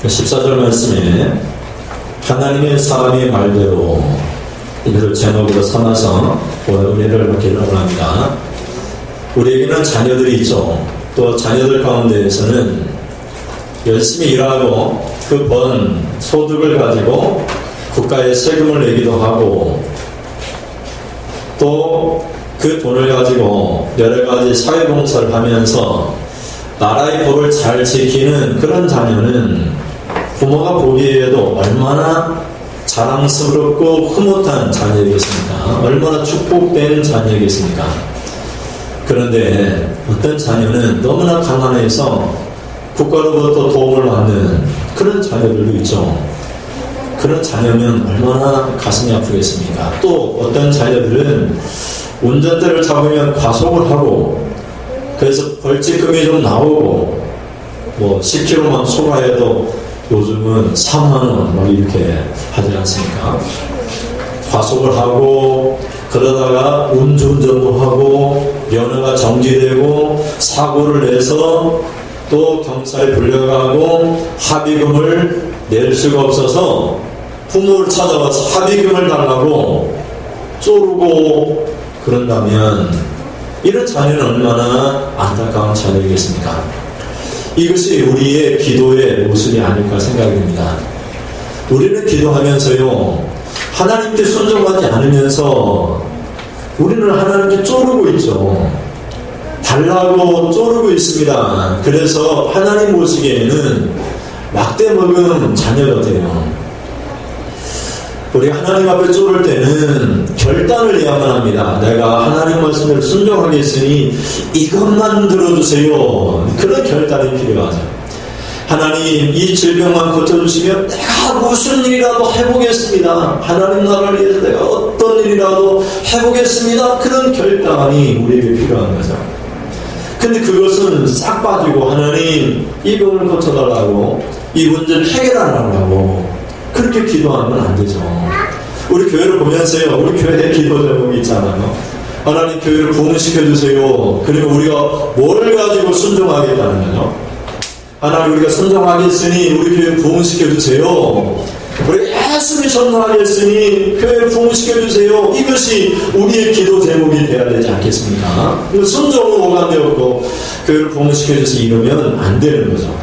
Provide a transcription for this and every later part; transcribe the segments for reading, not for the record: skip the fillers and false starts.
14절 말씀에 하나님의 사람의 말대로 이것을 제목으로 삼아서 은혜를 받기를 원합니다. 우리에게는 자녀들이 있죠. 또 자녀들 가운데에서는 열심히 일하고 그 번 소득을 가지고 국가에 세금을 내기도 하고 또 그 돈을 가지고 여러 가지 사회봉사를 하면서 나라의 법을 잘 지키는 그런 자녀는 부모가 보기에도 얼마나 자랑스럽고 흐뭇한 자녀이겠습니까? 얼마나 축복된 자녀이겠습니까? 그런데 어떤 자녀는 너무나 가난해서 국가로부터 도움을 받는 그런 자녀들도 있죠. 그런 자녀면 얼마나 가슴이 아프겠습니까? 또 어떤 자녀들은 운전대를 잡으면 과속을 하고 그래서 벌칙금이 좀 나오고 뭐 10km만 초과해도 요즘은 3만원 막 이렇게 하지 않습니까? 과속을 하고 그러다가 음주운전도 하고 면허가 정지되고 사고를 내서 또 경찰에 불려가고 합의금을 낼 수가 없어서 부모를 찾아와서 합의금을 달라고 쪼르고 그런다면 이런 자녀는 얼마나 안타까운 자녀이겠습니까? 이것이 우리의 기도의 모습이 아닐까 생각됩니다. 우리는 기도하면서요 하나님께 순종하지 않으면서 우리는 하나님께 쪼르고 있죠. 달라고 쪼르고 있습니다. 그래서 하나님 보시기에는 막대먹은 자녀가 돼요. 우리 하나님 앞에 쪼를 때는 결단을 해야만 합니다. 내가 하나님 말씀을 순종하겠으니 이것만 들어주세요. 그런 결단이 필요하죠. 하나님 이 질병만 고쳐주시면 내가 무슨 일이라도 해보겠습니다. 하나님 나라를 위해서 내가 어떤 일이라도 해보겠습니다. 그런 결단이 우리에게 필요한 거죠. 근데 그것은 싹 빠지고 하나님 이 병을 고쳐달라고 이 문제를 해결하라고 그렇게 기도하면 안 되죠. 우리 교회를 보면서요 우리 교회에 기도 제목이 있잖아요. 하나님 교회를 부흥시켜주세요. 그리고 우리가 뭘 가지고 순종하겠다는 거죠. 하나님 우리가 순종하겠으니 우리 교회 부흥시켜주세요. 우리 예수를 전도하겠으니 교회 부흥시켜주세요. 이것이 우리의 기도 제목이 되어야 되지 않겠습니까? 순종으로 오간되었고 교회를 부흥시켜줘서 이러면 안 되는 거죠.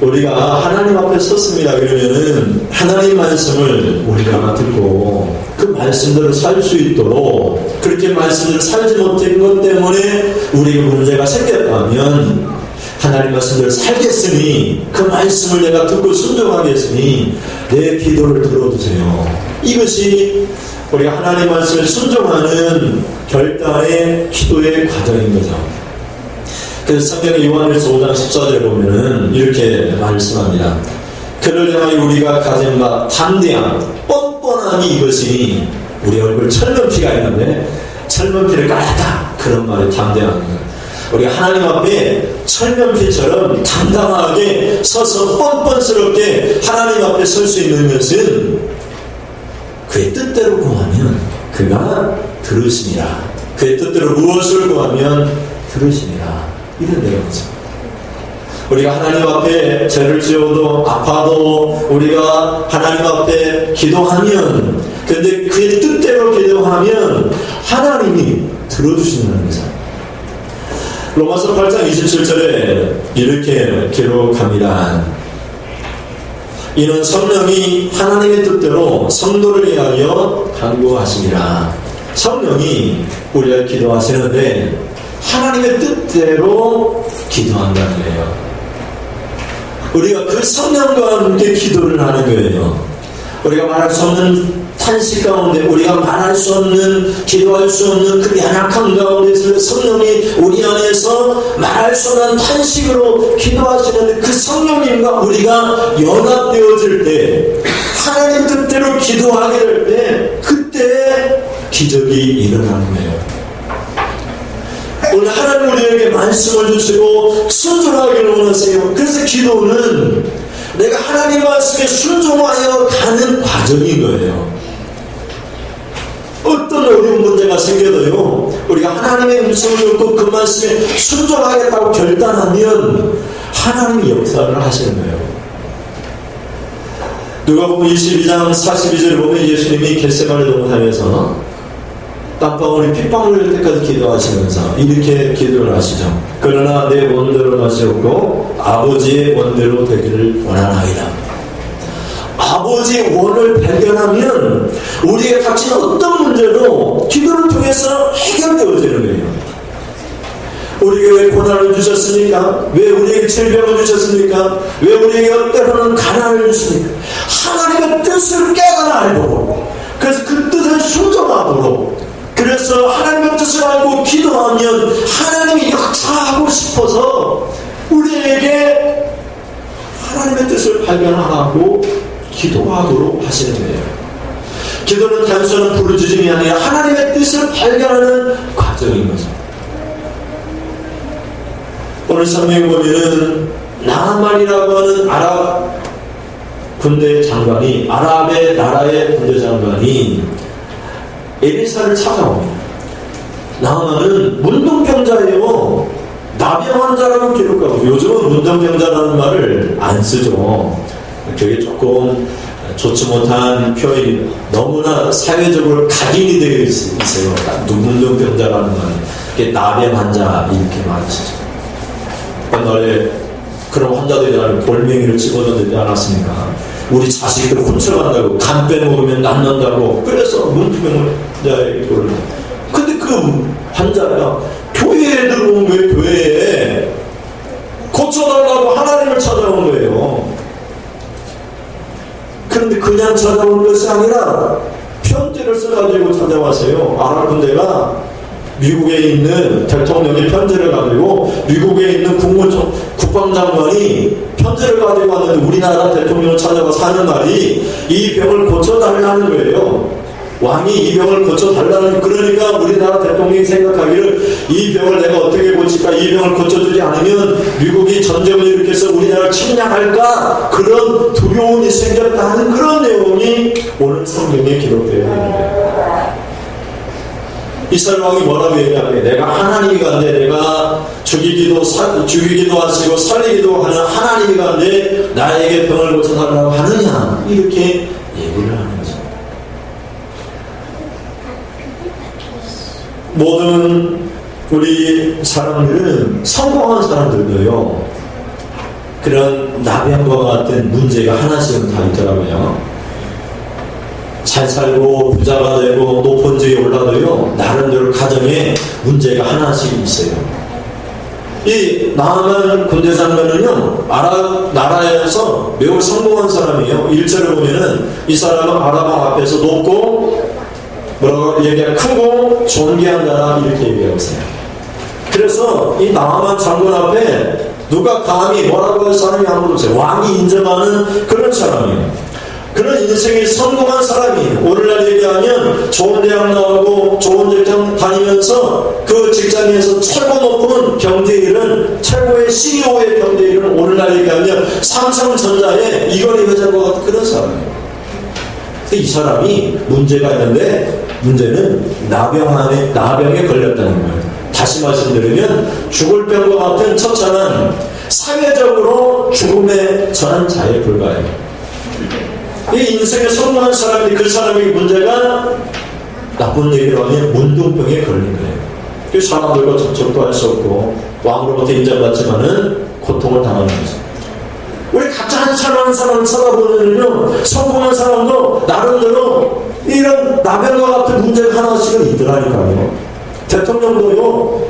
우리가 하나님 앞에 섰습니다. 그러면은 하나님 말씀을 우리가 듣고 그 말씀대로 살 수 있도록 그렇게 말씀대로 살지 못한 것 때문에 우리에게 문제가 생겼다면 하나님 말씀대로 살겠으니 그 말씀을 내가 듣고 순종하겠으니 내 기도를 들어주세요. 이것이 우리가 하나님 말씀을 순종하는 결단의 기도의 과정인 거죠. 그래서 성경 요한일서 5장 14절에 보면은 이렇게 말씀합니다. 그를 향하여 우리가 가진 바 담대함, 뻔뻔함이 이것이 우리 얼굴 철면피가 있는데 철면피를 깔았다. 그런 말이 담대함입니다. 우리가 하나님 앞에 철면피처럼 당당하게 서서 뻔뻔스럽게 하나님 앞에 설 수 있는 것은 그의 뜻대로 구하면 그가 들으시니라. 그의 뜻대로 무엇을 구하면 들으시니라. 이런 내용이죠. 우리가 하나님 앞에 죄를 지어도 아파도 우리가 하나님 앞에 기도하면 근데 그의 뜻대로 기도하면 하나님이 들어주신다는 거죠. 로마서 8장 27절에 이렇게 기록합니다. 이는 성령이 하나님의 뜻대로 성도를 위하여 간구하시니라. 성령이 우리가 기도하시는데 하나님의 뜻대로 기도한다는 거예요. 우리가 그 성령과 함께 기도를 하는 거예요. 우리가 말할 수 없는 탄식 가운데 우리가 말할 수 없는 기도할 수 없는 그 연약한 가운데서 성령이 우리 안에서 말할 수 없는 탄식으로 기도하시는데 그 성령님과 우리가 연합되어질 때 하나님 뜻대로 기도하게 될 때 그때 기적이 일어나는 거예요. 오늘 하나님 우리에게 말씀을 주시고 순종하기를 원하세요. 그래서 기도는 내가 하나님 말씀에 순종하여 가는 과정인 거예요. 어떤 어려운 문제가 생겨도요, 우리가 하나님의 음성을 듣고 그 말씀에 순종하겠다고 결단하면 하나님이 역사를 하시는 거예요. 누가복음 22장 42절 보면 예수님이 겟세마네 동산에서 땀방울이 핏방울 흘릴 때까지 기도하시면서 이렇게 기도를 하시죠. 그러나 내 원대로 마시옵고 아버지의 원대로 되기를 원하나이다. 아버지의 원을 발견하면 우리에게 닥친 어떤 문제도 기도를 통해서 해결되어지는 거예요. 우리에게 왜 고난을 주셨습니까? 왜 우리에게 질병을 주셨습니까? 왜 우리에게 때로는 가난을 주십니까? 하나님의 뜻을 깨달아 알고, 그래서 그 뜻을 순종하도록, 그래서 하나님의 뜻을 알고 기도하면 하나님이 역사하고 싶어서 우리에게 하나님의 뜻을 발견하고 기도하도록 하시는 거예요. 기도는 단순한 부르짖음이 아니라 하나님의 뜻을 발견하는 과정인 거죠. 오늘 성경에 보면은 나만이라고 하는 아랍 군대 장관이, 아랍의 나라의 군대 장관이 에리사를 찾아옵니다. 나만은 문둥병자예요. 나병 환자라고 기록하고, 요즘은 문둥병자라는 말을 안 쓰죠. 그게 조금 좋지 못한 표현이 너무나 사회적으로 각인이 되어 있어요. 문둥병자라는 말, 그게 나병 환자 이렇게 말하시죠. 옛날에 그런 환자들이 골뱅이를 집어넣지 않았습니까? 우리 자식들 훔쳐간다고, 간 빼먹으면 낫는다고, 그래서 문둥병자에게 그러는. 근데 그 환자가 교회에 들어온 거예요. 교회에 고쳐달라고 하나님을 찾아온 거예요. 그런데 그냥 찾아온 것이 아니라 편지를 써가지고 찾아왔어요. 아랍 군대가 미국에 있는 대통령이 편지를 가지고, 미국에 있는 국방장관이 편지를 가지고 왔는데 우리나라 대통령을 찾아가서 하는 말이 이 병을 고쳐달라는 거예요. 왕이 이 병을 고쳐달라는, 그러니까 우리나라 대통령이 생각하기를 이 병을 내가 어떻게 고칠까, 이 병을 고쳐주지 않으면 미국이 전쟁을 일으켜서 우리나라를 침략할까, 그런 두려움이 생겼다는 그런 내용이 오늘 성경에 기록되어 있는 거예요. 이스라엘 왕이 뭐라고 얘기하면, 내가 하나님이 간데, 내가 죽이기도 하시고 살리기도 하는 하나님이 간데 나에게 병을 고쳐달라고 하느냐, 이렇게 얘기를 하는 거죠. 모든 우리 사람들은, 성공한 사람들도요, 그런 나병과 같은 문제가 하나씩은 다 있더라고요. 잘 살고 부자가 되고 높은 지에 올라도요, 나름대로 가정에 문제가 하나씩 있어요. 이 나아만 군대 장관은요, 아랍 나라에서 매우 성공한 사람이에요. 1절을 보면은 이 사람은 아랍 왕 앞에서 높고, 뭐라고 얘기하면 크고 존귀한 자라, 이렇게 얘기하고 있어요. 그래서 이 나아만 장군 앞에 누가 감히 뭐라고 할 사람이 아무도 없어요. 왕이 인정하는 그런 사람이에요. 그런 인생이 성공한 사람이에요. 오늘날 얘기하면 좋은 대학 나오고 좋은 직장 다니면서 그 직장에서 최고 높은 경제일은, 최고의 CEO의 경제일은 오늘날 얘기하면 삼성전자의 이건희 회장과 같은 그런 사람이에요. 이 사람이 문제가 있는데, 문제는 나병에 걸렸다는 거예요. 다시 말씀드리면 죽을 병과 같은 처참한 사회적으로 죽음에 전한 자에 불과해요. 이 인생에 성공한 사람이, 그 사람의 문제가 나쁜 얘기로 하면 문둥병에 걸린 거예요. 그 사람들과 접촉도 할 수 없고 왕으로부터 인정받지만은 고통을 당하는 거죠. 우리 각자 한 사람 한 사람 찾아보면요, 성공한 사람도 나름대로 이런 나병과 같은 문제가 하나씩은 있더라니까요. 대통령도요,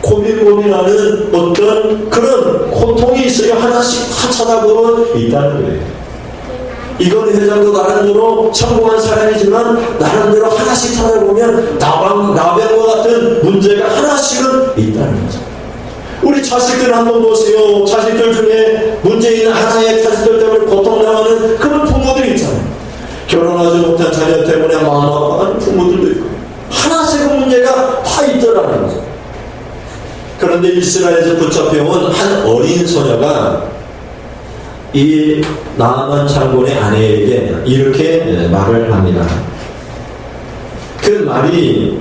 고민하는 어떤 그런 고통이 있어야 하나씩 다 찾아보면 있다는 거예요. 이건희 회장도 나름대로 성공한 사람이지만 나름대로 하나씩 찾아보면 나병과 같은 문제가 하나씩은 있다는 거죠. 우리 자식들 한번 보세요. 자식들 중에 문제 있는 하나의 자식들 때문에 고통당하는 그런 부모들이 있잖아요. 결혼하지 못한 자녀 때문에 마음 아파하는 부모들도 있고, 하나씩은 문제가 다 있더라는 거죠. 그런데 이스라엘에서 붙잡혀온 한 어린 소녀가 이 나아만 장군의 아내에게 이렇게 말을 합니다. 그 그 말이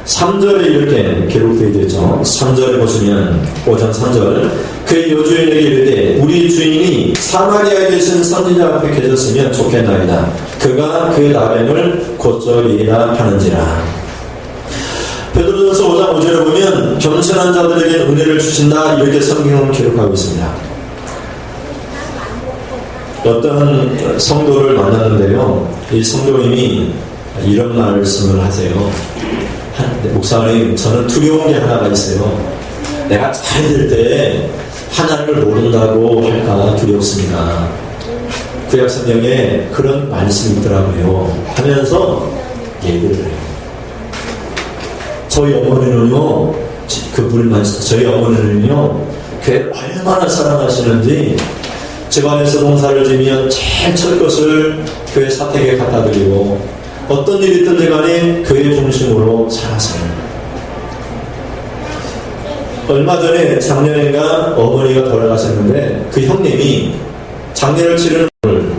3절에 이렇게 기록되어 있죠. 3절에 보시면 5장 3절 그 여주인에게 이르되 우리 주인이 사마리아에 계신 선지자 앞에 계셨으면 좋겠나이다. 그가 그 나병을 고쳐리이다 하는지라. 베드로전서 5장 5절에 보면 겸손한 자들에게 은혜를 주신다 이렇게 성경은 기록하고 있습니다. 어떤 성도를 만났는데요. 이 성도님이 이런 말씀을 하세요. 목사님, 저는 두려운 게 하나가 있어요. 내가 잘 될 때 하나님을 모른다고 할까 두렵습니다. 구약성경에 그런 말씀이 있더라고요. 하면서 얘기를 해요. 저희 어머니는요, 저희 어머니는요, 교회 얼마나 사랑하시는지 집안에서 농사를 지면 제일 첫 것을 교회 사택에 갖다 드리고 어떤 일이 있든지 간에 교회 중심으로 살았어요. 얼마 전에 작년인가 어머니가 돌아가셨는데 그 형님이 장례를 치르는 걸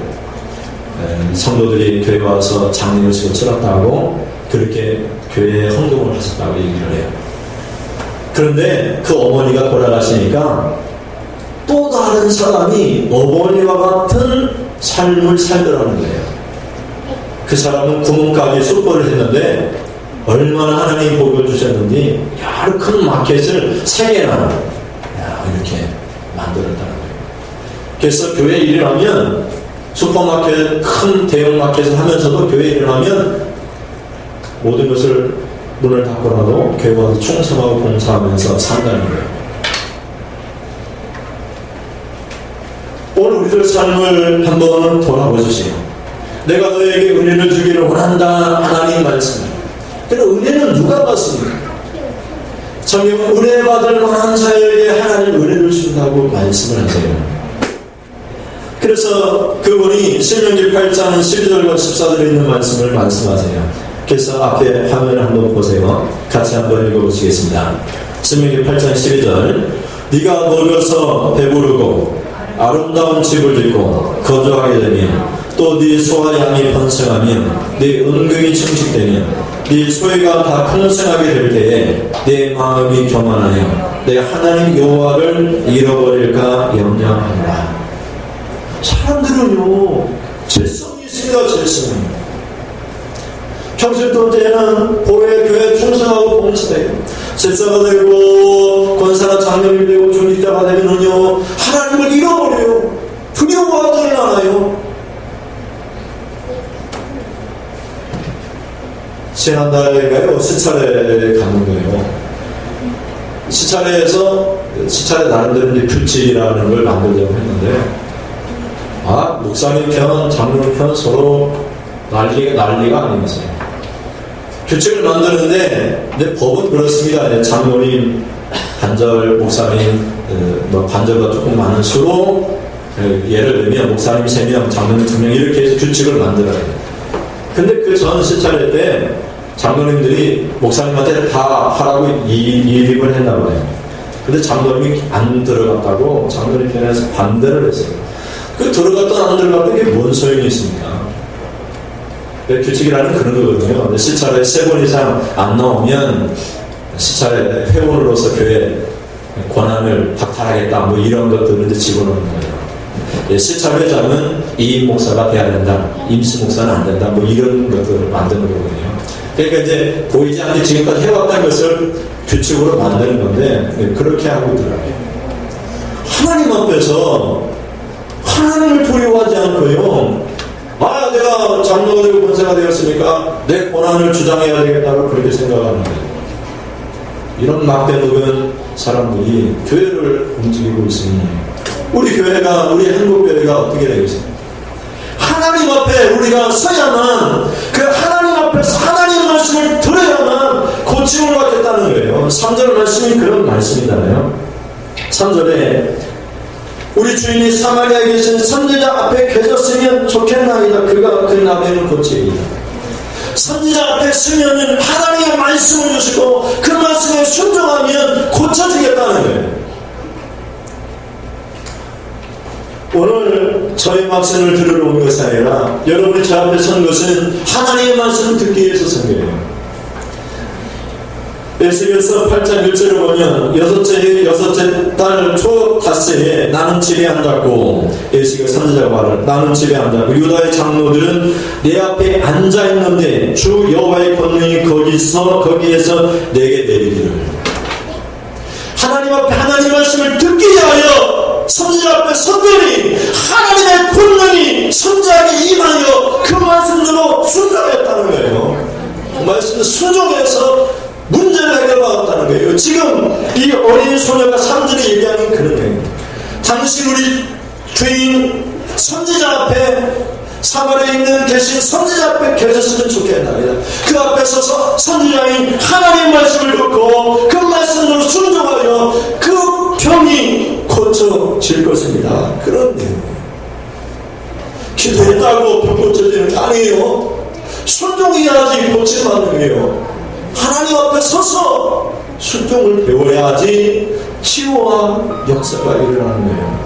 성도들이 교회 와서 장례를 치렀다고 그렇게 교회에 헌금을 하셨다고 얘기를 해요. 그런데 그 어머니가 돌아가시니까 또 다른 사람이 어머니와 같은 삶을 살더라는 거예요. 그 사람은 구멍가게 수포를 했는데 얼마나 하나님이 복을 주셨는지 여러 큰 마켓을 3개나 이렇게 만들었다는 거예요. 그래서 교회에 일을 하면 슈퍼마켓, 큰 대형 마켓을 하면서도 교회에 일을 하면 모든 것을 문을 닫고라도 교회 와서 충성하고 봉사하면서 산다는 거예요. 오늘 우리들 삶을 한번 돌아보십시오. 내가 너에게 은혜를 주기를 원한다 하나님 말씀. 그럼 은혜는 누가 받습니까? 성경은 은혜 받을 만한 자에게 하나님 은혜를 준다고 말씀을 하세요. 그래서 그분이 신명기 8장 12절과 14절에 있는 말씀을 말씀하세요. 그래서 앞에 화면을 한번 보세요. 같이 한번 읽어보시겠습니다. 신명기 8장 12절 네가 먹어서 배부르고 아름다운 집을 짓고 거주하게 되면 또 네 소와 양이 번성하면 네 은경이 충식되면 네 소유가 다 풍성하게 될 때에 내 마음이 교만하여 내 하나님 여호와를 잃어버릴까 염려한다. 사람들은요 질성이 있습니다. 질성이 평생 동안에는 교회 충성하고 봉사해요. 집사가 되고 권사나 장로님이 되고 중직자가 되면은요 하나님을 잃어버려요. 두려워하지는 않아요. 지난달에가요 시찰에 가는 거예요. 시찰에 나름대로 이제 규칙이라는 걸 만들려고 했는데 목사님 편, 장로님 편 서로 난리가 아니면서요. 규칙을 만드는데 근데 법은 그렇습니다. 장로님 반절, 목사님 반절과 조금 많은 수로 예를 들면 목사님 3명, 장로님 2명 이렇게 해서 규칙을 만들어야 돼요. 근데 그 전 시찰회 때 장로님들이 목사님한테 다 하라고 이입을 했나 봐요. 근데 장로님이 안 들어갔다고 장로님 편에서 반대를 했어요. 그 들어갔던 안 들어갔던 게 뭔 소용이 있습니까? 규칙이라는 그런 거거든요. 시찰에 3번 이상 안 나오면 시찰에 회원으로서 교회 권한을 박탈하겠다 뭐 이런 것들을 이제 집어넣는 거예요. 시찰회장은 이임 목사가 돼야 된다, 임시 목사는 안 된다 뭐 이런 것들을 만드는 거거든요. 그러니까 이제 보이지 않게 지금까지 해왔다는 것을 규칙으로 만드는 건데 그렇게 하고 있더라고요. 하나님 앞에서 하나님을 두려워하지 않고요. 내가 장로가 되고 권사가 되었으니까 내 권한을 주장해야 되겠다고 그렇게 생각하는 거예요. 이런 막대먹은 사람들이 교회를 움직이고 있으니 우리 한국교회가 어떻게 되겠습니까? 하나님 앞에 우리가 서야만 그 하나님 앞에서 하나님 말씀을 들어야만 고침을 받겠다는 거예요. 3절 말씀이 그런 말씀이잖아요. 3절에 우리 주인이 사마리아에 계신 선지자 앞에 계셨으면 좋겠나이다. 그가 그 나병을 고치리이다. 선지자 앞에 쓰면은 하나님의 말씀을 주시고 그 말씀에 순종하면 고쳐지겠다는 거예요. 오늘 저희 말씀을 들으러 온 것이 아니라 여러분이 제 앞에 선 것은 하나님의 말씀을 듣기 위해서 선 거예요. 에스겔서 8장 1절을 보면 여섯째 달 초 닷새에 나는 집에 앉았고, 에스겔 선지자가 말을, 나는 집에 앉았고 유다의 장로들은 내 앞에 앉아있는데 주 여호와의 권능이 거기에서 내게 내리기를. 하나님 앞에 하나님 말씀을 듣기 위하여 선지자 앞에 섰더니 하나님의 권능이 선지자에게 임하여 그 말씀대로 순종했다는 거예요. 그 말씀을 순종해서 문제를 해결받았다는 거예요. 지금 이 어린 소녀가 3절에 얘기하는 그런 거예요. 당신 우리 주인 선지자 앞에, 사마리아에 있는 계신 선지자 앞에 계셨으면 좋겠다. 그 앞에 서서 선지자인 하나님의 말씀을 듣고 그 말씀으로 순종하여 그 병이 고쳐질 것입니다. 그런 내용이에요. 기도했다고 병 고쳐지는 게 아니에요. 순종해야지 고침받는 거예요. 하나님 앞에 서서 순종을 배워야지 치유와 역사가 일어나는 거예요.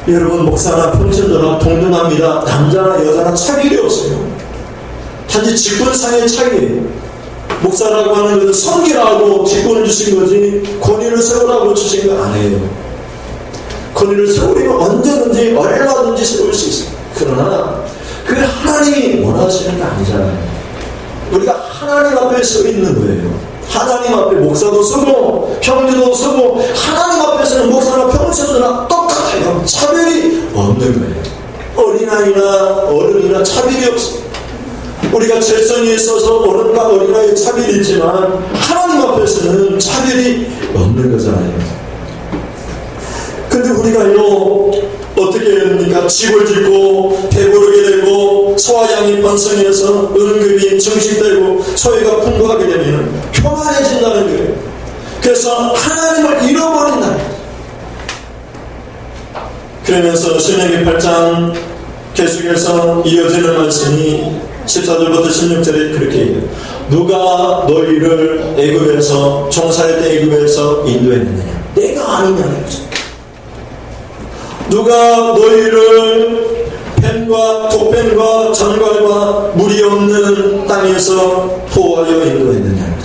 여러분, 목사나 평신도나 동등합니다. 남자나 여자나 차별이 없어요. 단지 직분상의 차이예요. 목사라고 하는 것은 섬기라고 직분을 주신 거지 권위를 세우라고 주신 거 아니에요. 권위를 세우려면 언제든지 얼마든지 세울 수 있어요. 그러나 그 하나님이 원하시는 게 아니잖아요. 우리가 하나님 앞에 서 있는 거예요. 하나님 앞에 목사도 서고 평지도 서고 하나님 앞에서는 목사나 평신도나 똑같아요. 차별이 없는 거예요. 어린아이나 어른이나 차별이 없어요. 우리가 재성에 있어서 어른과 어린아이의 차별이 있지만 하나님 앞에서는 차별이 없는 거잖아요. 근데 우리가요 어떻게 해야 됩니까? 집을 짓고 배부르게 되고 소화양이 번성해서 응급이 증식되고 소유가 풍부하게 되면 교만해진다는 거예요. 그래서 하나님을 잃어버린다. 그러면서 신명기 8장 계속해서 이어지는 말씀이 14절부터 16절에 그렇게 얘기해요. 누가 너희를 애굽에서 종살이 때 애굽에서 인도했느냐? 내가 아느냐는 거죠. 누가 너희를 뱀과 독뱀과 전갈과 물이 없는 땅에서 포하여 인도했느냐?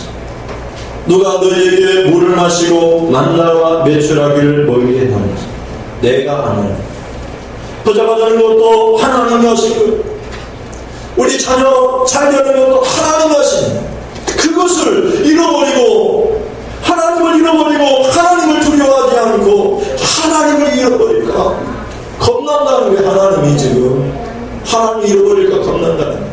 누가 너희에게 물을 마시고 만나와 메추라기를 먹이게 하느냐? 내가 아느냐? 보자마자는 것도 하나님이 하신 거예요. 우리 자녀 잘 되는 것도 하나님이 하신 거예요. 그것을 잃어버리고 하나님을 잃어버리고 하나님을 두려워하지 않고 하나님을 잃어버릴까 겁난다는 게 하나님이 지금 하나님을 잃어버릴까 겁난다는 거예요.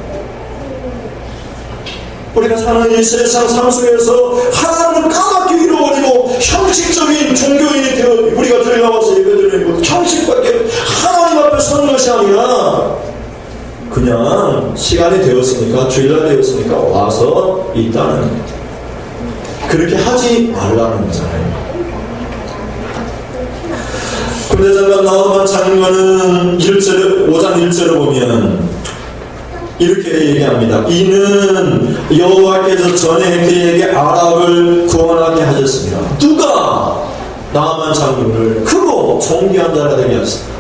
우리가 사는 이 세상 삶 속에서 하나님을 까맣게 잃어버리고 형식적인 종교인이 되어 우리가 저희 나와서 예배드리는 것 형식밖에 하나님 앞에 서는 것이 아니라 그냥 시간이 되었으니까 주일날 되었으니까 와서 있다는 거예요. 그렇게 하지 말라는 거잖아요. 군대장관 나오만 장관은 5장 1절을 보면 이렇게 얘기합니다. 이는 여호와께서 전에 그에게 아랍을 구원하게 하셨습니다. 누가 나아만 장군을 크고 존귀한 자가 되게 하셨습니다.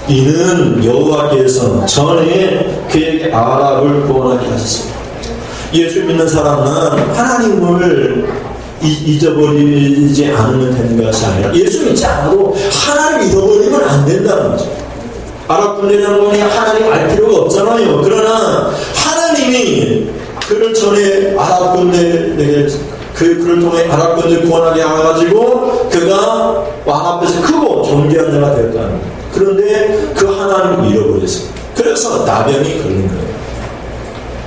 이는 여호와께서 전에 그에게 아랍을 구원하게 하셨습니다. 예수 믿는 사람은 하나님을 잊어버리지 않으면 되는 것이 아니라 예수 믿지 않아도 하나님 잃어버리면 안 된다는 거죠. 아랍 군대장군이 하나님 알 필요가 없잖아요. 그러나 하나님이 그를 전에 아랍 군대에게 그를 통해 아랍 군대를 구원하게 해가지고 그가 왕 앞에서 크고 존귀한 자가 되었다는 거예요. 그런데 그 하나님을 잃어버렸어요. 그래서 나병이 걸린 거예요.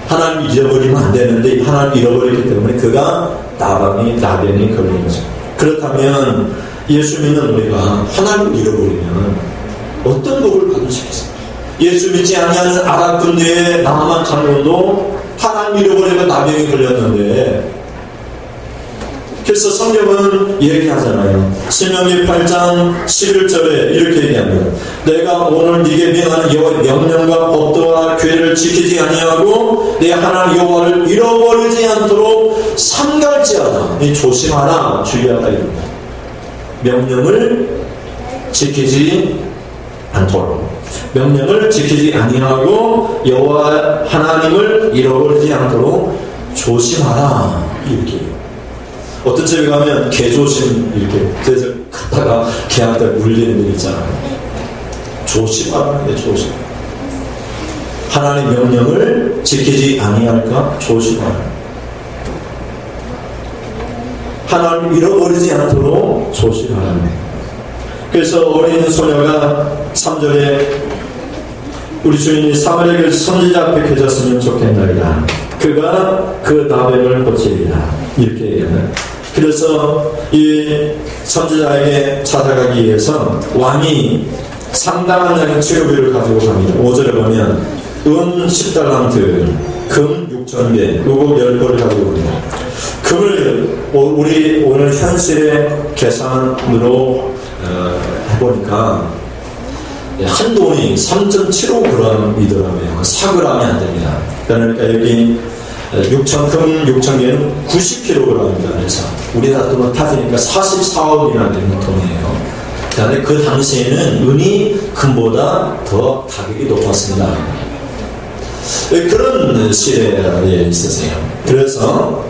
하나님 잊어버리면 안 되는데 하나님 잃어버렸기 때문에 그가 나병이 걸린 거죠. 그렇다면 예수 믿는 우리가 하나님을 잃어버리면 어떤 복을 받을 수 있습니까? 예수 믿지 아니하는 아랍 군대의 나아만 장군도 하나님 잃어버리고 나병이 걸렸는데 그래서 성경은 얘기하잖아요. 신명기 8장 11절에 이렇게 얘기합니다. 내가 오늘 네게 명하는 여호와의 명령과 법도와 규례를 지키지 아니하고 내 하나님 여호와를 잃어버리지 않도록 삼갈지어다. 조심하라 주의하라 이럽니다. 명령을 지키지 않도록 명령을 지키지 아니하고 여호와 하나님을 잃어버리지 않도록 조심하라 이렇게. 어떤 집에 가면 개조심 이렇게 그래서 갔다가 개한테 물리는 일 있잖아요. 조심하라. 조심. 하나님의 명령을 지키지 아니할까 조심하라. 하나님 잃어버리지 않도록 조심하라. 그래서 어린 소녀가 3절에 우리 주인이 사마리아 선지자 앞에 계셨으면 좋겠나이다. 그가 그 나병을 고치리라. 이렇게 얘기하는. 그래서 이 선지자에게 찾아가기 위해서 왕이 상당한 양의 치료비를 가지고 갑니다. 5절에 보면 은 10달란트, 금 6,000개, 의복 10벌을 가지고 옵니다. 금을 우리 오늘 현실의 계산으로 해보니까 한 돈이 3.75g이더라고요. 4g이 안 됩니다. 그러니까 여기 6,000금 6,000개는 90kg입니다. 그래서 우리나라 돈으로 따지니까 44억이나 되는 돈이에요. 그런데 그 당시에는 은이 금보다 더 가격이 높았습니다. 그런 시대에 있었어요. 그래서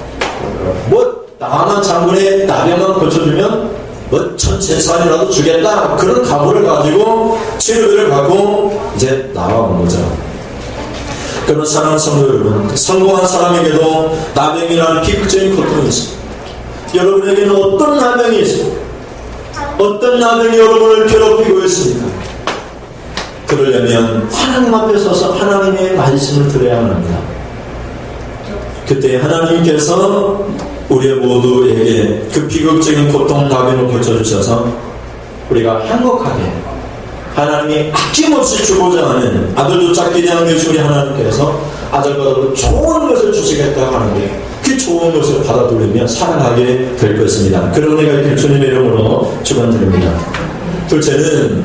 나만 장군의 나병만 고쳐주면 천천산이라도 주겠다. 그런 각오를 가지고 치료비를 받고 이제 나와온 거죠. 그러면 사랑하는 성도 여러분, 성공한 사람에게도 나병이라는 비극적인 고통이 있습니다. 여러분에게는 어떤 나병이 있습니까? 어떤 나병이 여러분을 괴롭히고 있습니까? 그러려면 하나님 앞에 서서 하나님의 말씀을 들어야 합니다. 그때 하나님께서 우리 모두에게 그 비극적인 고통 나병을 고쳐주셔서 우리가 행복하게 하나님이 아낌없이 주고자 하는 아들조차 끼지 않는 우리 하나님께서 아들보다 좋은 것을 주시겠다고 하는데 그 좋은 것을 받아들이며 살아가게 될 것입니다. 그런 은혜가 주님의 이름으로 축원드립니다. 둘째는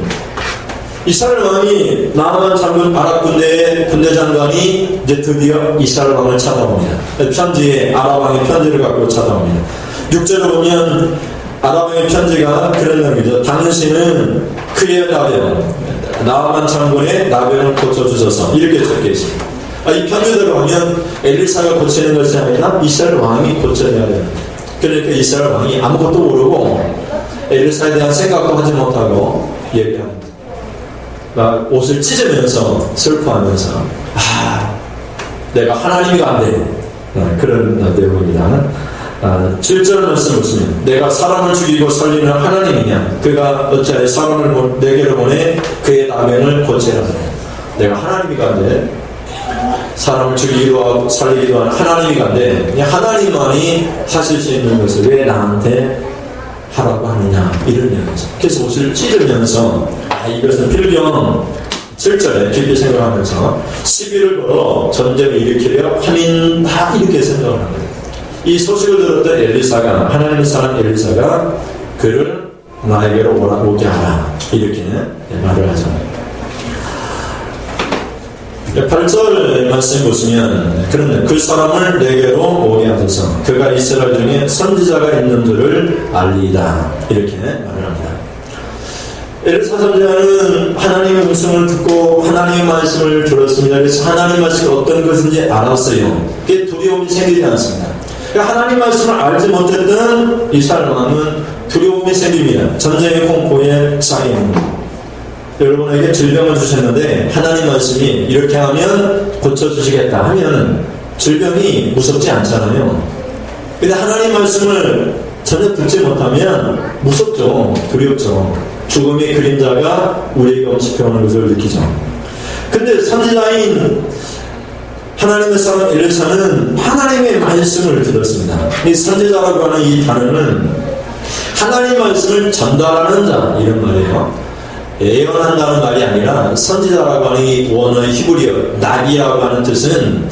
이스라엘 왕이 나아만 장군 아랍 군대의 군대 장관이 이제 드디어 이스라엘 왕을 찾아옵니다. 편지에 아랍 왕의 편지를 갖고 찾아옵니다. 6절에 보면 아랍 왕의 편지가 그런 내용이죠. 당신은 그의 나병 나아만 장군의 나병을 고쳐주셔서 이렇게 적혀 있습니다. 이 편지대로 보면 엘리사가 고치는 것이 아니라 이스라엘 왕이 고쳐야 됩니다. 그러니까 이스라엘 왕이 아무것도 모르고 엘리사에 대한 생각도 하지 못하고 얘기합니다. 옷을 찢으면서 슬퍼하면서 내가 하나님이가 안 돼. 그런 내용입니다. 7절 말씀 보시면 내가 사람을 죽이고 살리는 하나님이냐 그가 어찌하여 사람을 내게로 보내 그의 나병을 고치라. 내가 하나님이가 안 돼. 사람을 죽이기도 하고 살리기도 하는 하나님이가 안 돼. 하나님만이 하실 수 있는 것을 왜 나한테 하라고 하느냐 이런 얘기죠. 그래서 옷을 찢으면서 이것은 필경 7절에 깊이 생각하면서 시비를 걸어 전쟁을 일으키려 함인다 이렇게 생각을 합니다. 이 소식을 들었던 엘리사가 하나님의 사람 엘리사가 그를 나에게로 오게 하라 이렇게 말을 하죠. 8절 말씀 보시면 그런데 그 사람을 내게로 오게 하소서 그가 이스라엘 중에 선지자가 있는 줄을 알리이다 이렇게 말을 합니다. 엘리사 선지자는 하나님의 음성을 듣고 하나님의 말씀을 들었습니다. 그래서 하나님의 말씀이 어떤 것인지 알았어요. 그게 두려움이 생기지 않습니다. 그러니까 하나님 말씀을 알지 못했던 이스라엘 왕은 두려움이 생깁니다. 전쟁의 공포에 쌓입니다. 여러분에게 질병을 주셨는데 하나님 말씀이 이렇게 하면 고쳐주시겠다 하면 질병이 무섭지 않잖아요. 근데 하나님 말씀을 전혀 듣지 못하면 무섭죠. 두렵죠. 죽음의 그림자가 우리에게 엄습해오는 것을 느끼죠. 근데 선지자인 하나님의 사람 엘리사는 하나님의 말씀을 들었습니다. 이 선지자라고 하는 이 단어는 하나님 말씀을 전달하는 자 이런 말이에요. 예언한다는 말이 아니라 선지자라고 하는 이 원어의 히브리어 나비라고 하는 뜻은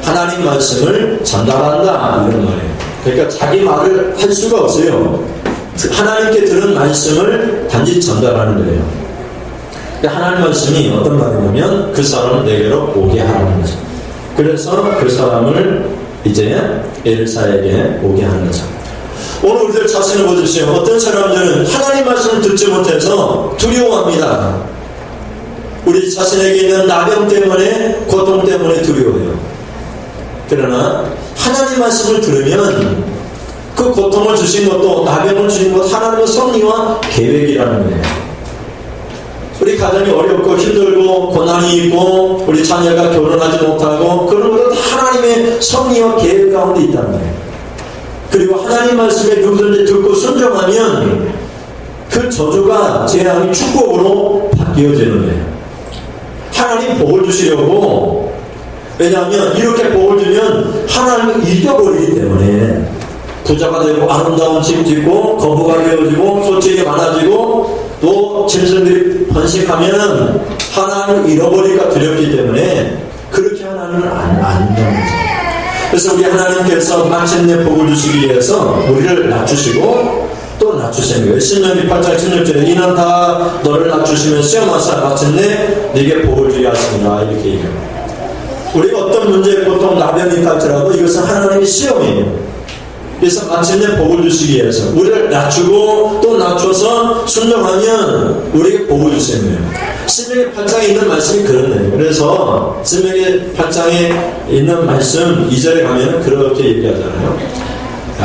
하나님 말씀을 전달한다 이런 말이에요. 그러니까 자기 말을 할 수가 없어요. 하나님께 들은 말씀을 단지 전달하는 거예요. 그러니까 하나님 말씀이 어떤 말이냐면 그 사람을 내게로 오게 하라는 거죠. 그래서 그 사람을 이제 엘리사에게 오게 하는 거죠. 오늘 우리들 자신을 보십시오. 어떤 사람들은 하나님 말씀을 듣지 못해서 두려워합니다. 우리 자신에게 있는 나병 때문에 고통 때문에 두려워해요. 그러나 하나님 말씀을 들으면 그 고통을 주신 것도 나병을 주신 것 하나님의 섭리와 계획이라는 거예요. 우리 가정이 어렵고 힘들고 고난이 있고 우리 자녀가 결혼하지 못하고 그런 것도 하나님의 섭리와 계획 가운데 있다는 거예요. 그리고 하나님 말씀에 누구든지 듣고 순종하면 그 저주가 재앙이 축복으로 바뀌어지는 거예요. 하나님 복을 주시려고, 왜냐하면 이렇게 복을 주면 하나님을 이겨버리기 때문에 부자가 되고 아름다운 집 짓고 거부가 되어지고 소책이 많아지고 또 짐승들이 번식하면 하나님을 잃어버리기가 두렵기 때문에 그렇게 하나님을 안 믿는 거죠. 그래서 우리 하나님께서 마침내 복을 주시기 위해서 우리를 낮추시고 또 낮추시는 거예요. 신명기 8장 16절에 이는 다 너를 낮추시면 시험하사 마침내 네게 복을 주게 하십니다. 이렇게 얘기합니다. 우리가 어떤 문제에 보통 나병이 있다할지라도 이것은 하나님의 시험이에요. 그래서 마침내 복을 주시기 위해서 우리를 낮추고 또 낮춰서 순종하면 우리에게 복을 주시는 거예요. 신명기 8장에 있는 말씀이 그렇네요. 그래서 신명기 8장에 있는 말씀 2절에 가면 그렇게 얘기하잖아요.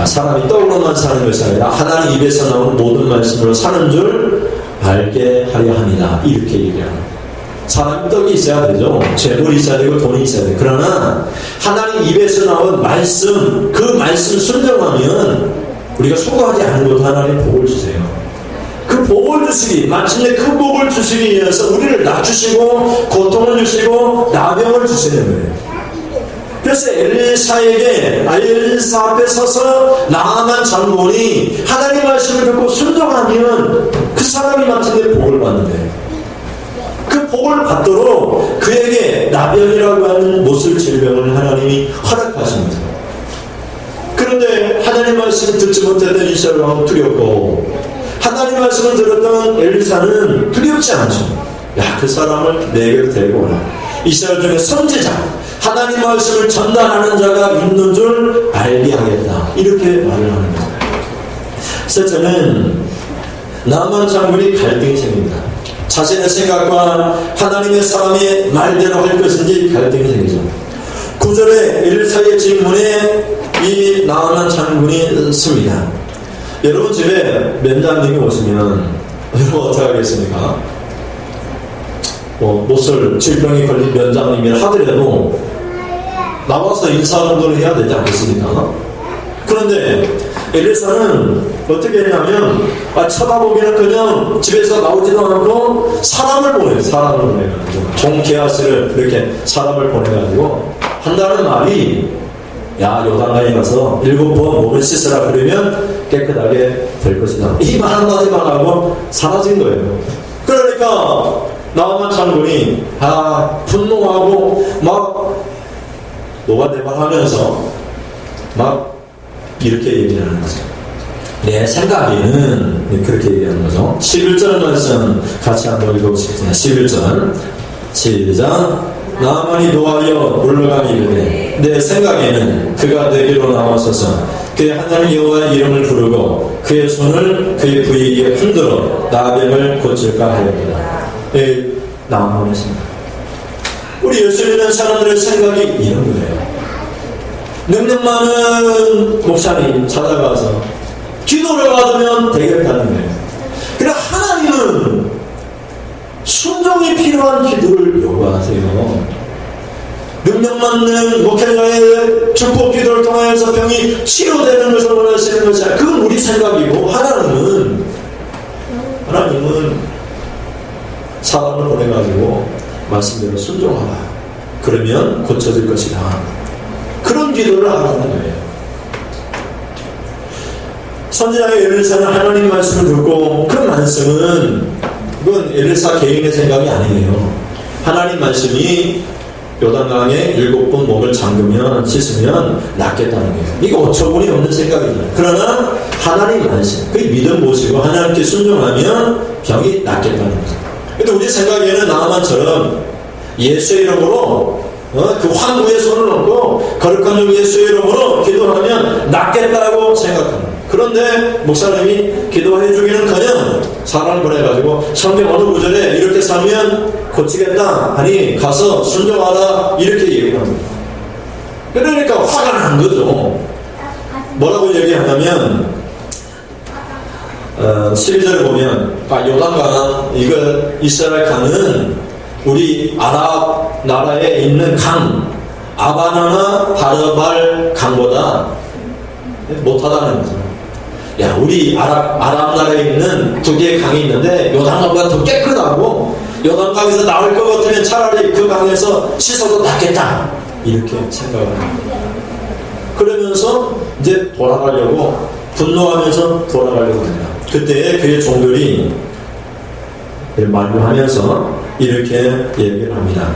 사람이 떡으로만 사는 것이 아니라 하나님 입에서 나오는 모든 말씀으로 사는 줄 알게 하려 합니다. 이렇게 얘기합니다. 사람이 떡이 있어야 되죠. 재물이 있어야 되고 돈이 있어야 돼요. 그러나 하나님 입에서 나온 말씀, 그 말씀 순종하면 우리가 수고하지 않은 것도 하나님 복을 주세요. 그 복을 주시기, 마침내 그 복을 주시기 위해서 우리를 낮추시고 고통을 주시고 나병을 주시는 거예요. 그래서 엘리사 앞에 서서 나아만 장군이 하나님 말씀을 듣고 순종하면 그 사람이 마침내 복을 받는데 그 복을 받도록 그에게 나병이라고 하는 못쓸 질병을 하나님이 허락하신 거죠. 그런데 하나님 말씀을 듣지 못했던 이스라엘 왕은 두렵고 하나님 말씀을 들었던 엘리사는 두렵지 않죠. 야, 그 사람을 내게로 데리고 오라. 이스라엘 중에 선지자, 하나님 말씀을 전달하는 자가 있는 줄 알게 하겠다. 이렇게 말을 하는 거예요. 그래서 저는 나만 장군이 갈등이 생깁니다. 자신의 생각과 하나님의 사람의 말대로 할 것인지 갈등이 생기죠. 9절에 엘리사의 질문에 이 나아만 장군이 씁니다. 여러분 집에 면장님이 오시면 여러분 어떻게 하겠습니까? 못쓸 질병이 걸린 면장님이 하더라도 나와서 인사 정도는 해야 되지 않겠습니까? 그런데 엘리사는 어떻게 했냐면 쳐다보기는 그냥 집에서 나오지도 않고 사람을 보내가지고 종 게하시를 이렇게 사람을 보내가지고 한다는 말이 야, 요단강에 가서 7번 몸을 씻으라 그러면 깨끗하게 될 것이다. 이 말 한마디만 하고 사라진 거예요. 그러니까 나아만 장군이 분노하고 막 노발대발하면서 막 이렇게 얘기하는 거죠. 내 생각에는 그렇게 얘기하는 거죠. 11절 말씀 같이 한번 읽어보시겠습니다. 11절 시작. 나아만이 노하여 물러가니 이르되 내 생각에는 그가 내게로 나와서서 그의 하나님 여호와의 이름을 부르고 그의 손을 그의 부위에 흔들어 나병을 고칠까 하였다. 나아만이십니다. 우리 예수 믿는 사람들의 생각이 이런 거예요. 능력 많은 목사님 찾아가서 기도를 받으면 되겠다는 거예요. 그러나 하나님은 순종이 필요한 기도를 요구하세요. 능력 많은 목회자의 축복 기도를 통해서 병이 치료되는 것을 원하시는 것이 아니라 그건 우리 생각이고 하나님은 사람을 보내가지고 말씀대로 순종하라. 그러면 고쳐질 것이다. 그런 기도를 하라는 거예요. 선지자의 엘리사는 하나님 말씀을 듣고 그 말씀은 이건 엘리사 개인의 생각이 아니에요. 하나님 말씀이 요단강에 7번 몸을 잠그면 씻으면 낫겠다는 거예요. 이거 어처구니 없는 생각이죠. 그러나 하나님 말씀, 그게 믿음 보시고 하나님께 순종하면 병이 낫겠다는 거죠. 근데 우리 생각에는 나아만처럼 예수의 이름으로 그 황구의 손을 놓고 거룩한 종 예수의 이름으로 기도하면 낫겠다고 생각합니다. 그런데 목사님이 기도해 주기는커녕 사람을 보내가지고 성경 어느 구절에 이렇게 살면 고치겠다 하니 가서 순종하라 이렇게 얘기합니다. 그러니까 화가 난 거죠. 뭐라고 얘기하냐면 12절에 보면 요단강, 이거 이스라엘 강은 우리 아랍 나라에 있는 강 아바나나 바르발 강보다 못하다는 거죠. 야, 우리 아랍 나라에 있는 두 개의 강이 있는데 요단강보다 더 깨끗하고 요단강에서 나올 것 같으면 차라리 그 강에서 씻어도 낫겠다, 이렇게 생각을 합니다. 그러면서 이제 돌아가려고 분노하면서 돌아가려고 합니다. 그때 그의 종들이 만류하면서 이렇게 얘기를 합니다.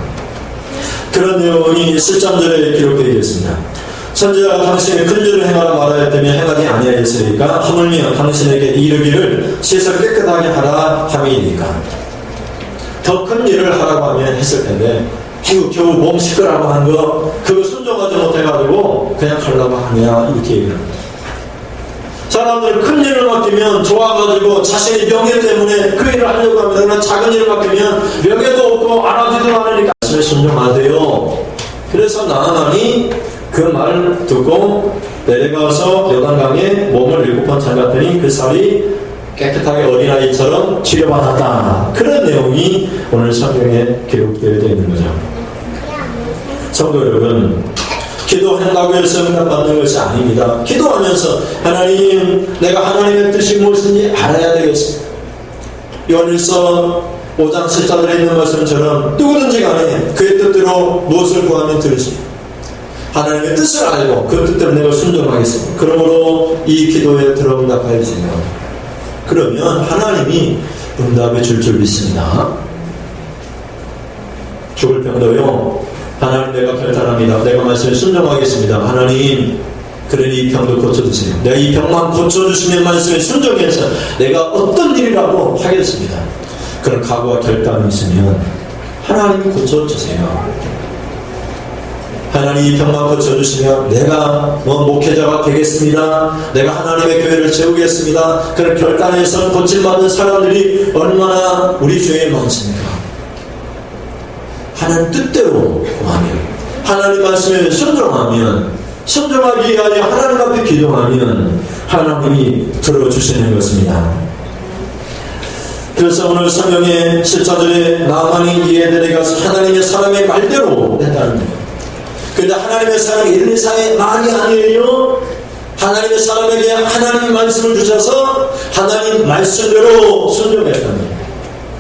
그런 내용이 13절에 기록되어 있습니다. 선지자가 당신의 큰 일을 행하라 말하였다며 행하지 아니하였으리까 하물며 당신에게 이르기를 씻어 깨끗하게 하라 함이니까. 더 큰 일을 하라고 하면 했을 텐데 겨우 몸 씻으라고 한 거 그거 순종하지 못해가지고 그냥 하려고 하냐, 이렇게 얘기합니다. 사람들은 큰 일을 맡기면 좋아가지고 자신의 명예 때문에 그 일을 하려고 합니다. 그러나 작은 일을 맡기면 명예도 없고 안 하지도 않으니까 순종하세요. 그래서 나아만이 그 말을 듣고 내려가서 요단강에 몸을 7번 잠갔더니 그 살이 깨끗하게 어린아이처럼 치료받았다. 그런 내용이 오늘 성경에 기록되어 있는 거죠. 성도 여러분, 기도한다고 해서 응답받는 것이 아닙니다. 기도하면서 하나님, 내가 하나님의 뜻이 무엇인지 알아야 되겠습니다. 요한일서 5장 14절에 있는 말씀처럼 누구든지 간에 그의 뜻대로 무엇을 구하면 들으십니다. 하나님의 뜻을 알고 그 뜻대로 내가 순종하겠습니다. 그러므로 이 기도에 들어응답하여지며 그러면 하나님이 응답해 줄 줄 믿습니다. 죽을 병도요, 하나님 내가 결단합니다. 내가 말씀에 순종하겠습니다. 하나님, 그러니 이 병도 고쳐주세요. 내가 이 병만 고쳐주시면 말씀에 순종해서 내가 어떤 일이라도 하겠습니다. 그런 각오와 결단이 있으면 하나님이 고쳐주세요. 하나님 이 병만 고쳐주시면 내가 목회자가 되겠습니다. 내가 하나님의 교회를 세우겠습니다. 그런 결단에서 고침받은 사람들이 얼마나 우리 주위에 많습니까? 하나님 뜻대로 구하면, 하나님 말씀에 순종하면, 순종하기 위하여 하나님 앞에 기도하면 하나님이 들어주시는 것입니다. 그래서 오늘 성경의 14절에 나만이 이에들에 가서 하나님의 사람의 말대로 했다는 거예요. 근데 하나님의 사람이 엘리사의 말이 아니에요. 하나님의 사람에게 하나님의 말씀을 주셔서 하나님 말씀대로 순종했다는 거예요.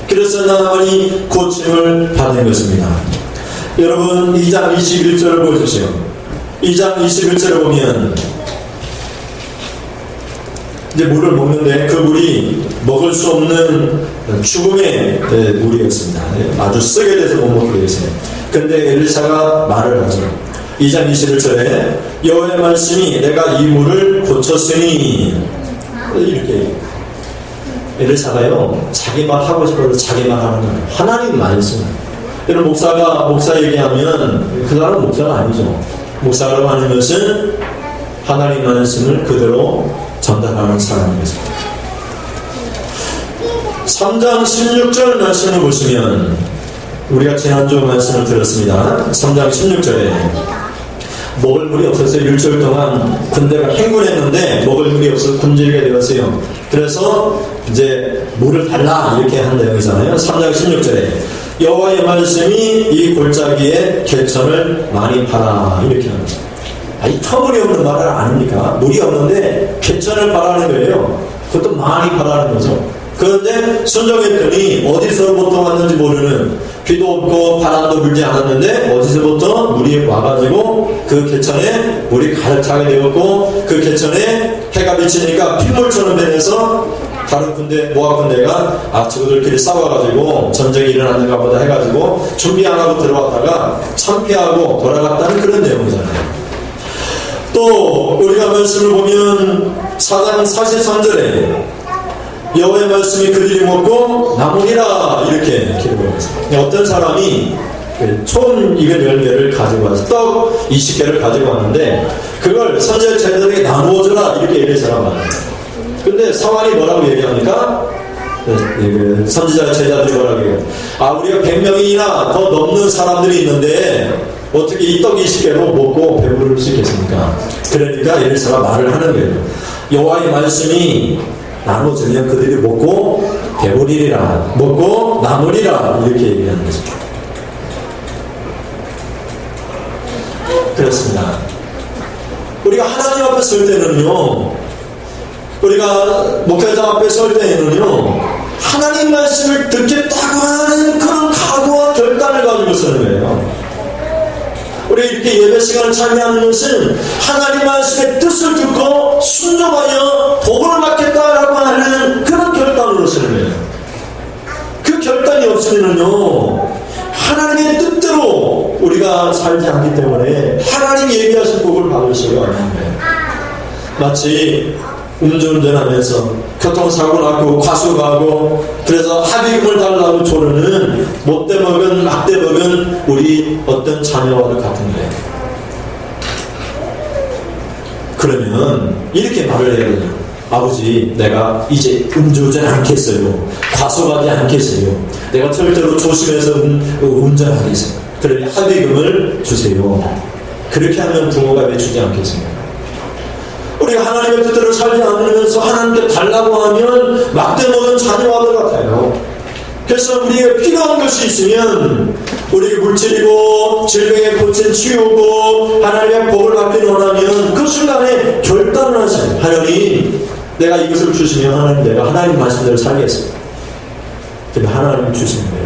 그래서 나만이 고침을 받은 것입니다. 여러분 2장 21절을 보여주세요. 2장 21절을 보면 이제 물을 먹는데 그 물이 먹을 수 없는 죽음의 물이었습니다. 아주 쓰게 돼서 못 먹게 됐어요. 근데 엘리사가 말을 하죠. 2장 21절에 여호와의 말씀이 내가 이 물을 고쳤으니, 이렇게 엘리사가요 자기 말 하고 싶어서 자기 말 하는 거예요. 하나님 말씀. 이런 목사 얘기하면 그 사람은 목사가 아니죠. 목사라고 하는 것은 하나님 말씀을 그대로 전달하는 사람인 것입니다. 3장 16절 말씀을 보시면 우리가 지난주 말씀을 들었습니다. 3장 16절에 먹을 물이 없어서 일주일 동안 군대가 행군했는데 먹을 물이 없어서 굶주리게 되었어요. 그래서 이제 물을 달라 이렇게 한 내용이잖아요. 3장 16절에 여호와의 말씀이 이 골짜기에 개천을 많이 파라 이렇게 합니다. 이 터무니없는 말을 아닙니까? 물이 없는데 개천을 파라는 거예요. 그것도 많이 파라는 거죠. 그런데 순종했더니 어디서부터 왔는지 모르는, 비도 없고 바람도 불지 않았는데 어디서부터 물이 와가지고 그 개천에 물이 가득 차게 되었고 그 개천에 해가 비치니까 핏물처럼 변해서 다른 군대, 모압 군대가 친구들끼리 싸워가지고 전쟁이 일어났는가 보다 해가지고 준비 안 하고 들어왔다가 참패하고 돌아갔다는 그런 내용이잖아요. 또 우리가 말씀을 보면 4장 43절에 여호와의 말씀이 그들이 먹고 남으리라 이렇게 기록을 했습니다. 어떤 사람이 총 210개를 가지고 와서 떡 20개를 가지고 왔는데 그걸 선지자 제자들에게 나누어주라 이렇게 얘기해서란 말이에요. 근데 상황이 뭐라고 얘기합니까? 선지자 제자들이 뭐라고 얘기해요? 우리가 100명이나 더 넘는 사람들이 있는데 어떻게 이 떡 20개로 먹고 배부를 수 있겠습니까? 그러니까 에리사가 말을 하는 거예요. 여호와의 말씀이 나눠지면 그들이 먹고 배부리리라, 먹고 남으리라, 이렇게 얘기하는 거죠. 그렇습니다. 우리가 하나님 앞에 설 때는요, 우리가 목회자 앞에 설 때에는요, 하나님 말씀을 듣겠다고 하는 그런 각오와 결단을 가지고 서는 거예요. 우리가 이렇게 예배 시간을 참여하는 것은 하나님 말씀의 뜻을 듣고 순종하여 복을 받겠다라고 하는 그런 결단으로 서는 거예요. 그 결단이 없으면요, 하나님의 뜻대로 우리가 살지 않기 때문에 하나님이 예비하신 복을 받을 수가 없는 거예요. 마치 음주운전하면서 교통사고 나고 과속하고 그래서 합의금을 달라고 조르는 못돼 먹은 막대 먹은 우리 어떤 자녀와도 같은 거예요. 그러면 이렇게 말을 해야 돼요. 아버지, 내가 이제 음주운전 않겠어요. 과속하지 않겠어요. 내가 절대로 조심해서 운전하겠어요. 그러니 합의금을 주세요. 그렇게 하면 부모가 왜 주지 않겠습니까? 우리가 하나님의 뜻대로 살지 않으면서 하나님께 달라고 하면 막대 먹은 자녀와도 같아요. 그래서 우리에게 필요한 것이 있으면 우리 물질이고 질병에 고친 치유고 하나님의 복을 받기 원하면 그 순간에 결단을 하세요. 하나님, 내가 이것을 주시면 하나님, 내가 하나님 말씀대로 살겠습니다. 근데 하나님 주시는 거예요.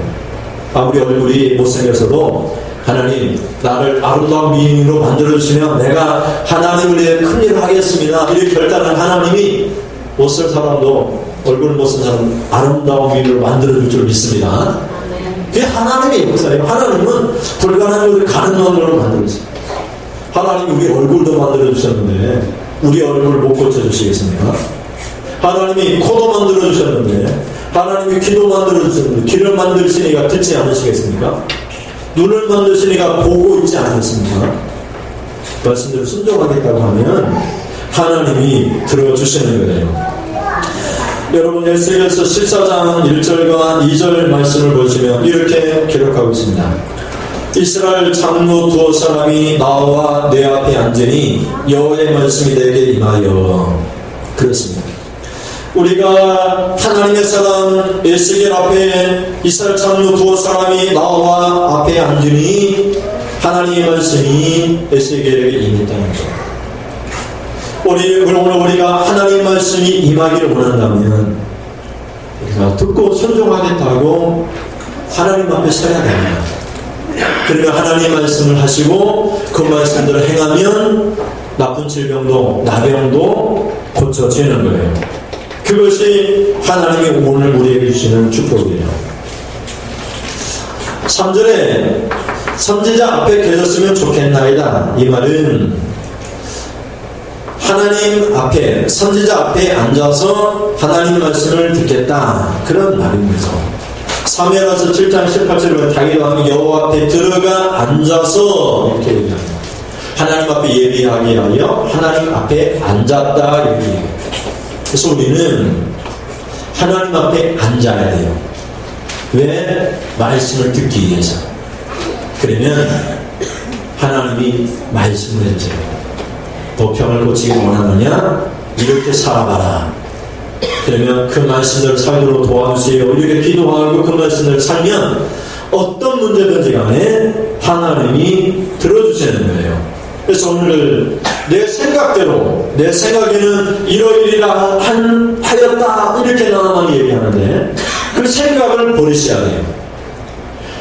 아무리 얼굴이 못생겨서도 하나님, 나를 아름다운 미인으로 만들어주시면 내가 하나님을 위해 큰일을 하겠습니다. 이렇게 결단한 하나님이 못쓸 사람도 얼굴 못쓴 사람 아름다운 미인으로 만들어줄 줄 믿습니다. 그게 하나님의 역사예요. 하나님은 불가능한 것을 가능한 걸로 만들어주세요. 하나님이 우리 얼굴도 만들어주셨는데 우리 얼굴을 못 고쳐주시겠습니까? 하나님이 코도 만들어주셨는데 하나님이 귀도 만들어주셨는데 귀를 만드시니까 듣지 않으시겠습니까? 눈을 만드시니까 보고 있지 않겠습니까? 말씀대로 순종하겠다고 하면 하나님이 들어주시는 거예요. 여러분, 에스겔서 14장 1절과 2절 말씀을 보시면 이렇게 기록하고 있습니다. 이스라엘 장로 두어 사람이 나와 내 앞에 앉으니 여호와의 말씀이 내게 임하여. 그렇습니다. 우리가 하나님의 사람 에스겔 앞에 이스라엘 장로 두어 사람이 나와 앞에 앉으니 하나님의 말씀이 에스겔에게 임했다는 것. 오늘 우리가 하나님의 말씀이 임하기를 원한다면 우리가 듣고 순종하겠다고 하나님 앞에 서야 됩니다. 그러면 하나님의 말씀을 하시고 그 말씀대로 행하면 나쁜 질병도 나병도 고쳐지는 거예요. 그것이 하나님이 오늘 우리에게 주시는 축복이에요. 3절에 선지자 앞에 계셨으면 좋겠나이다. 이 말은 하나님 앞에, 선지자 앞에 앉아서 하나님 말씀을 듣겠다, 그런 말입니다. 사무엘하서 7장 18절에 보면 다윗 왕이 여호와 앞에 들어가 앉아서 이렇게 얘기합니다. 하나님 앞에 예비하게 하여 하나님 앞에 앉았다, 이렇게 얘기합니다. 그래서 우리는 하나님 앞에 앉아야 돼요. 왜? 말씀을 듣기 위해서. 그러면 하나님이 말씀을 해주세요. 도평을 고치기 원하느냐? 이렇게 살아봐라. 그러면 그 말씀대로 살도록 도와주세요. 이렇게 기도하고 그 말씀대로 살면 어떤 문제든지 간에 하나님이 들어주시는 거예요. 그래서 오늘 내 생각대로, 내 생각에는 이러이리라 하였다, 이렇게 나만 얘기하는데 그 생각을 버리셔야 돼요.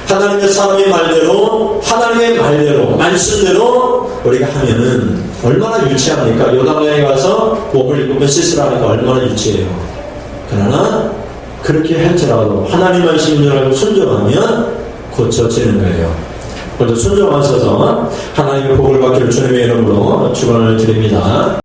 하나님의 사람의 말대로, 하나님의 말대로, 말씀대로 우리가 하면은 얼마나 유치합니까? 요단강에 가서 몸을 일곱번 씻으라니까 얼마나 유치해요. 그러나 그렇게 할지라도 하나님 말씀대로 순종하면 고쳐지는 거예요. 먼저 순종하셔서 하나님의 복을 받기를 주님의 이름으로 축원을 드립니다.